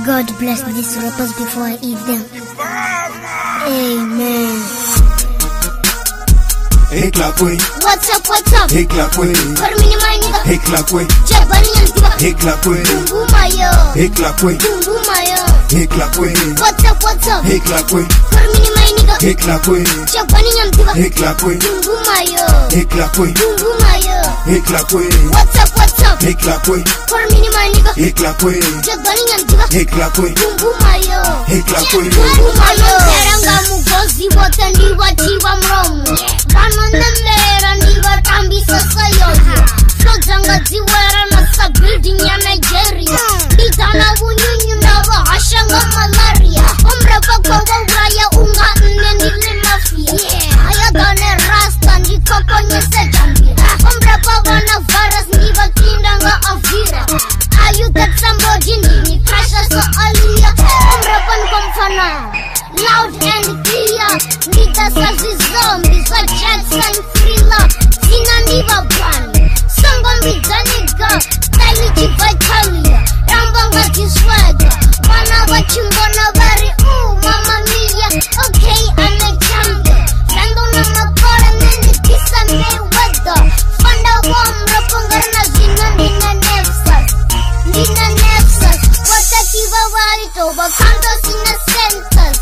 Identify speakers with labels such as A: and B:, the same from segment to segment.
A: God bless these rappers before I eat them. Amen.
B: Hey clap way.
A: What's up, what's up?
B: Hey clap way.
A: Permini my nigga.
B: Hey clap way.
A: Jabani yantiba.
B: Hey clap way.
A: Tumbu mayo.
B: Hey clap way.
A: Tumbu mayo.
B: Hey clap way.
A: What's up, what's up?
B: Hey clap way.
A: Permini my nigga.
B: Hey clap way.
A: Jabani yantiba.
B: Hey clap way.
A: Tumbu mayo.
B: Hey clap way.
A: Tumbu mayo.
B: Hey clap way.
A: What's up, what's up?
B: Hey clap way.
A: Permini my nigga.
B: Hey clap way.
A: Jabani yantiba.
B: Hey clap way.
A: Tumbu mayo.
B: Hey clap way.
A: Tumbu mayo. Teranga mugozi wote ndiwa chiwa mromu. Rano nemera ndiwa tambi sasa yoyo. Flozanga ziwera na sa building ya Nigeria. Idana wunyunyu na wa ashanga malaria. Omrapa kwa wawaya unga nendile mafia. Aya gane rasta ndiko konye sejambira. Omrapa wana virus ndiwa kindanga avira. Ayu that somebody nini pressure so alia. Omrapa nkomfana. Loud and clear. Nita sazi zombies like Jackson Thriller. Sina ndiva brand. Songo mizaniga. Style chivitalia. Rambanga kiswaga. Wana wachimbona bari. Ooh, mama mia. Okay, I'm a champion. Rando na makora nene kisa Mayweather. Fanda wam rapungarna zina nina nefsas. Nina nefsas. Watakiva wari toba kanto sina centers.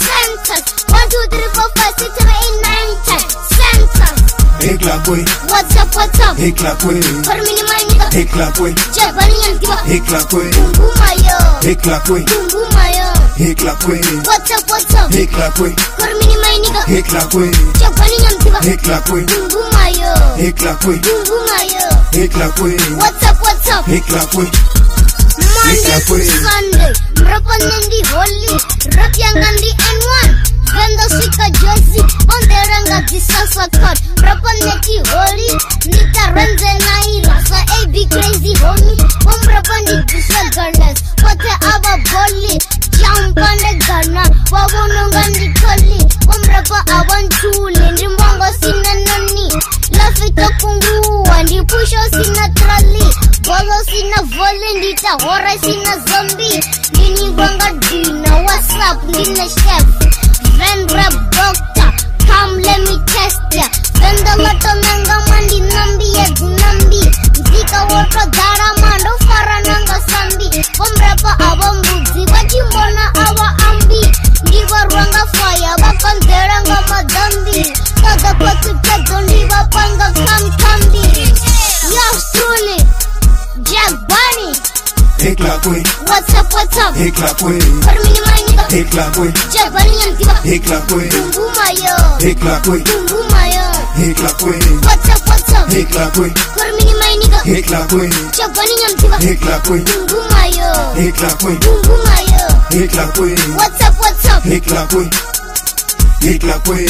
A: Census 1, 2, 3, 4, 5, 6, 7, 8, 9, 10. Census.
B: Hey clap way.
A: What's up, what's up?
B: Hey clap way.
A: Permini my nigga.
B: Hey clap way.
A: Jabani yantiba.
B: Hey clap way.
A: Tumbu mayo.
B: Hey clap way.
A: Tumbu mayo.
B: Hey clap way.
A: What's up, what's up?
B: Hey clap way.
A: Permini my nigga.
B: Hey clap way.
A: Jabani yantiba.
B: Hey clap way.
A: Tumbu mayo.
B: Hey clap way.
A: Tumbu mayo.
B: Hey clap way.
A: What's up, what's up?
B: Hey clap way.
A: Monday to Sunday. Mrapa nendi holy. Rap yang gandi N1. Vendo sika Josie, on the ranga disasa cut. Rapa neki holy, nita renze naira. Sa AB crazy homie, rapa ni disa garnas. Pate aba bolly, jump on the gunna. Wawununga ni toli, rapa awan chuli. Ndimbongo sina nani, lafita kungu. Ndi pusho sina trali, bolo sina volley. Ndita hora sina zombie. Nini wanga dina, what's up, nina chef. Then rap doctor, come let me test ya. Then the lato nanga mandi nambi egg nambi. Zika wota dara mando fara nanga sambi. Rapa abambuzi, wajimbona awa ambi. Ndiwa rwanga fire, wakandera nga madambi. Kada patu keto ndiwa panga kambi. Yours truly, Jack Bunny.
B: Hey clap way.
A: What's up, what's up?
B: Hey clap way.
A: Permini my nigga.
B: Hey clap way.
A: Jabani yantiba.
B: Hey clap way.
A: Tumbu mayo.
B: Hey clap way.
A: Tumbu mayo.
B: Hey clap way.
A: What's up, what's up?
B: Hey clap way.
A: Permini my nigga.
B: Hey clap way.
A: Jabani yantiba.
B: Hey clap way.
A: Tumbu mayo.
B: Hey clap way.
A: Tumbu mayo.
B: Hey clap way.
A: What's up, what's up?
B: Hey clap way. Hey clap way.